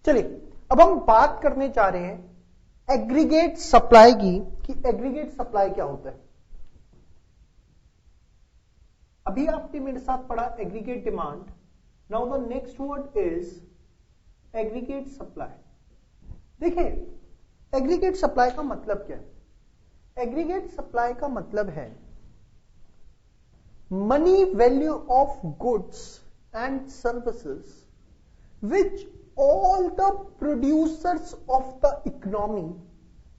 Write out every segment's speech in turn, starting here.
चलिए अब हम बात करने जा रहे हैं एग्रीगेट सप्लाई की, कि एग्रीगेट सप्लाई क्या होता है। अभी आपने मेरे साथ पढ़ा aggregate demand, now the next word is aggregate supply. देखिए एग्रीगेट सप्लाई का मतलब क्या है। एग्रीगेट सप्लाई का मतलब है money value of goods and services which all the producers of the economy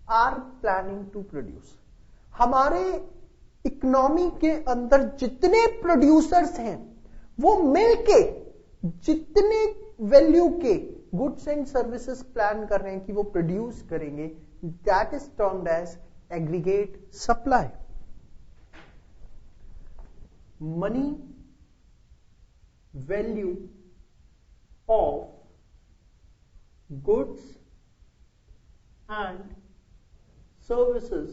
are planning to produce। हमारे इकोनॉमी के अंदर जितने प्रोड्यूसर्स हैं वो मिलके जितने वैल्यू के गुड्स एंड सर्विसेज प्लान कर रहे हैं कि वो प्रोड्यूस करेंगे, that is termed as aggregate supply. Money value of goods and services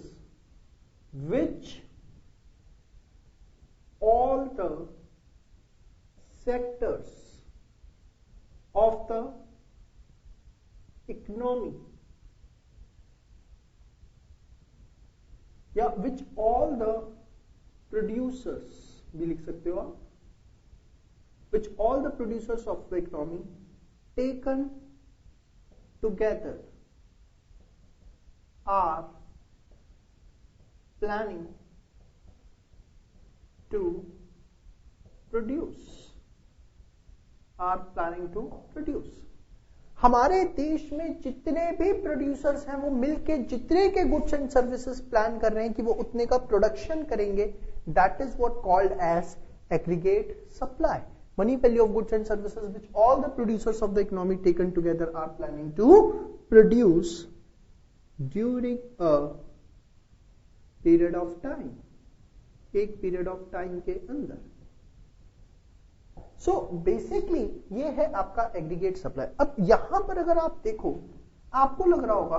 which all the sectors of the economy या which all the producers भी लिख सकते हो आप, which all the producers of the economy taken together are planning to produce, हमारे देश में जितने भी प्रोड्यूसर्स हैं वो मिलके जितने के गुड्स एंड सर्विसेज प्लान कर रहे हैं कि वो उतने का प्रोडक्शन करेंगे, that is what called as aggregate supply. Money value of goods and services which all the producers of the economy taken together are planning to produce during a period of time, एक period of time के अंदर। So basically ये है आपका aggregate supply। अब यहां पर अगर आप देखो आपको लग रहा होगा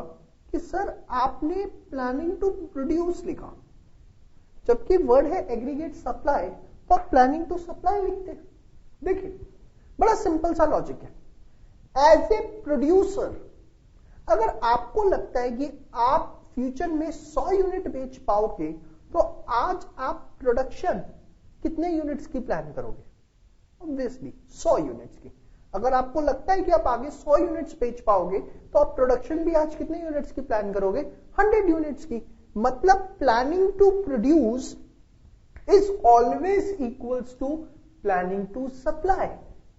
कि सर आपने planning to produce लिखा, जबकि वर्ड है aggregate supply तो आप planning to supply लिखते हैं। देखिए बड़ा सिंपल सा लॉजिक है। एज ए प्रोड्यूसर अगर आपको लगता है कि आप फ्यूचर में 100 यूनिट बेच पाओगे तो आज आप प्रोडक्शन कितने यूनिट्स की प्लान करोगे? ऑब्वियसली 100 यूनिट्स की। अगर आपको लगता है कि आप आगे 100 यूनिट्स बेच पाओगे तो आप प्रोडक्शन भी आज कितने यूनिट्स की प्लान करोगे? 100 यूनिट्स की। मतलब planning to produce is always equals to planning to supply.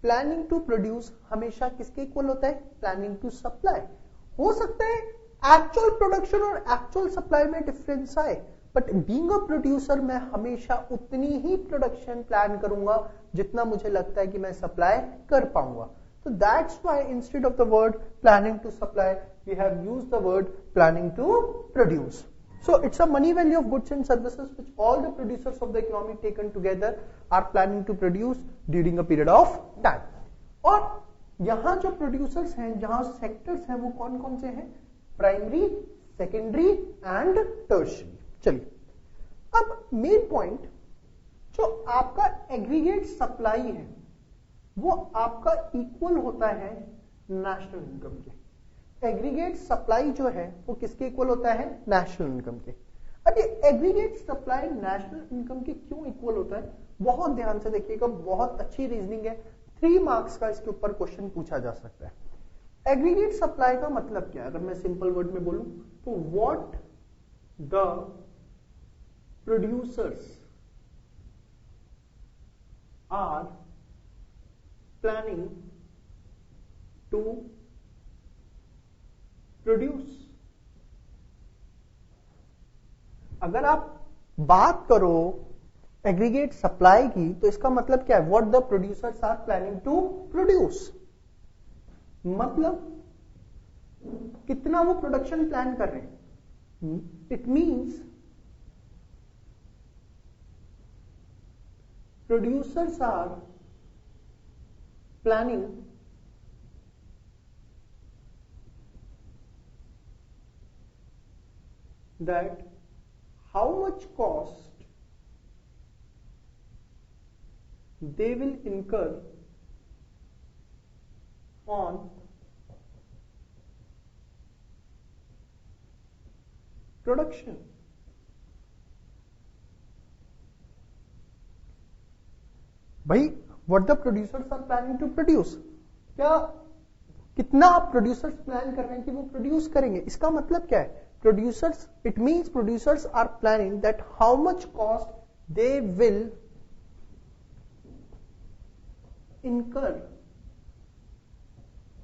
Planning to produce हमेशा किसके इक्वल होता है? Planning to supply. हो सकता है एक्चुअल प्रोडक्शन और एक्चुअल सप्लाई में डिफरेंस आए, बट बीइंग अ प्रोड्यूसर मैं हमेशा उतनी ही प्रोडक्शन प्लान करूंगा जितना मुझे लगता है कि मैं सप्लाई कर पाऊंगा। तो that's why instead of the word planning to supply we have used the word planning to produce. So it's a money value of goods and services which all the producers of the economy taken together are planning to produce during a period of time। और यहां जो producers हैं, जहां sectors हैं, वो कौन कौन से हैं? Primary, secondary and tertiary. चलिए अब मेन पॉइंट, जो आपका एग्रीगेट सप्लाई है वो आपका इक्वल होता है नेशनल इनकम के। एग्रीगेट सप्लाई जो है वो किसके इक्वल होता है? नेशनल इनकम के। अब ये एग्रीगेट सप्लाई नेशनल इनकम के क्यों इक्वल होता है? बहुत ध्यान से देखिएगा, बहुत अच्छी रीजनिंग है। 3 मार्क्स का इसके ऊपर क्वेश्चन पूछा जा सकता है। एग्रीगेट सप्लाई का मतलब क्या है? अगर मैं सिंपल वर्ड में बोलूं तो what the producers are planning to produce. अगर आप बात करो एग्रीगेट सप्लाई की तो इसका मतलब क्या है? What the producers are planning to produce, मतलब कितना वो प्रोडक्शन प्लान कर रहे हैं। It means producers are planning that how much cost they will incur on production. भाई what the producers are planning to produce, क्या कितना आप प्रोड्यूसर्स प्लान कर रहे हैं कि वो प्रोड्यूस करेंगे, इसका मतलब क्या है? Producers, it means producers are planning that how much cost they will incur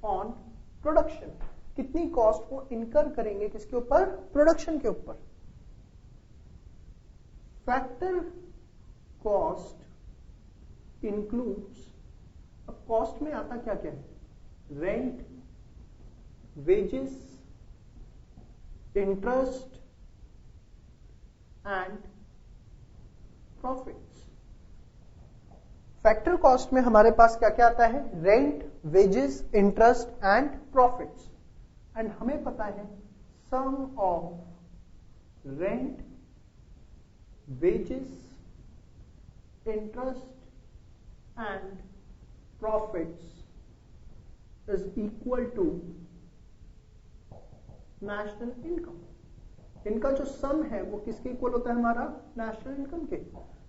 on production, कितनी कॉस्ट वो इनकर करेंगे किसके ऊपर? प्रोडक्शन के ऊपर। फैक्टर कॉस्ट इंक्लूड्स, अब कॉस्ट में आता क्या क्या है? Rent, wages, interest and profits. Factor cost में हमारे पास क्या क्या आता है? Rent, wages, interest and profits. And हमें पता है sum of rent, wages, interest and profits is equal to national income. इनका जो सम है वो किसके इक्वल होता है? हमारा नेशनल इनकम के।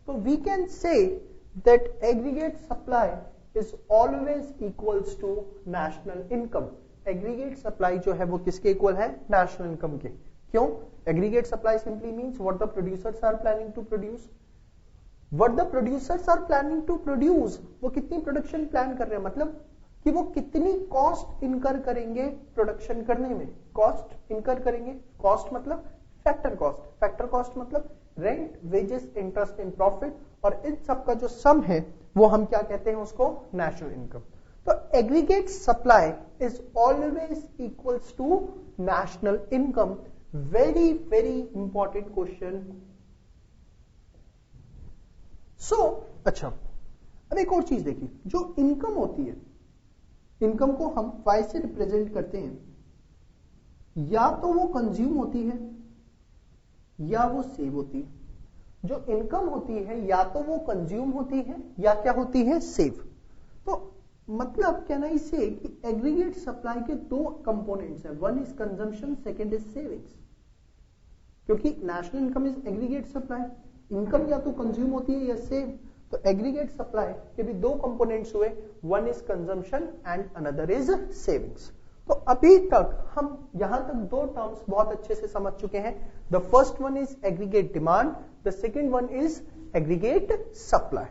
तो we can say that aggregate supply is always equals to national income। aggregate supply जो है वो किसके इक्वल है? national income के। क्यों? aggregate supply simply means what the producers are planning to produce। what the producers are planning to produce, वो कितनी production plan कर रहे हैं, मतलब कि वो कितनी कॉस्ट इनकर करेंगे प्रोडक्शन करने में। कॉस्ट इनकर करेंगे, कॉस्ट मतलब फैक्टर कॉस्ट, फैक्टर कॉस्ट मतलब rent, wages, interest and profit, और इन सब का जो सम है वो हम क्या कहते हैं? उसको नेशनल इनकम। तो aggregate supply is always equals to national income. Very very important question. अच्छा, अब एक और चीज देखिए, जो इनकम होती है, इनकम को हम वाई से रिप्रेजेंट करते हैं, या तो वो कंज्यूम होती है या वो सेव होती है। जो इनकम होती है या तो वो कंज्यूम होती है या क्या होती है? सेव। तो मतलब कैन आई से कि एग्रीगेट सप्लाई के दो कंपोनेंट्स हैं, one is consumption, second is savings. क्योंकि national income is aggregate supply, income या तो कंज्यूम होती है या सेव। तो एग्रीगेट सप्लाई के भी दो कंपोनेंट्स हुए, one is consumption and another is savings. तो अभी तक हम यहां तक दो टर्म्स बहुत अच्छे से समझ चुके हैं। The first one is aggregate demand, the second one is aggregate supply.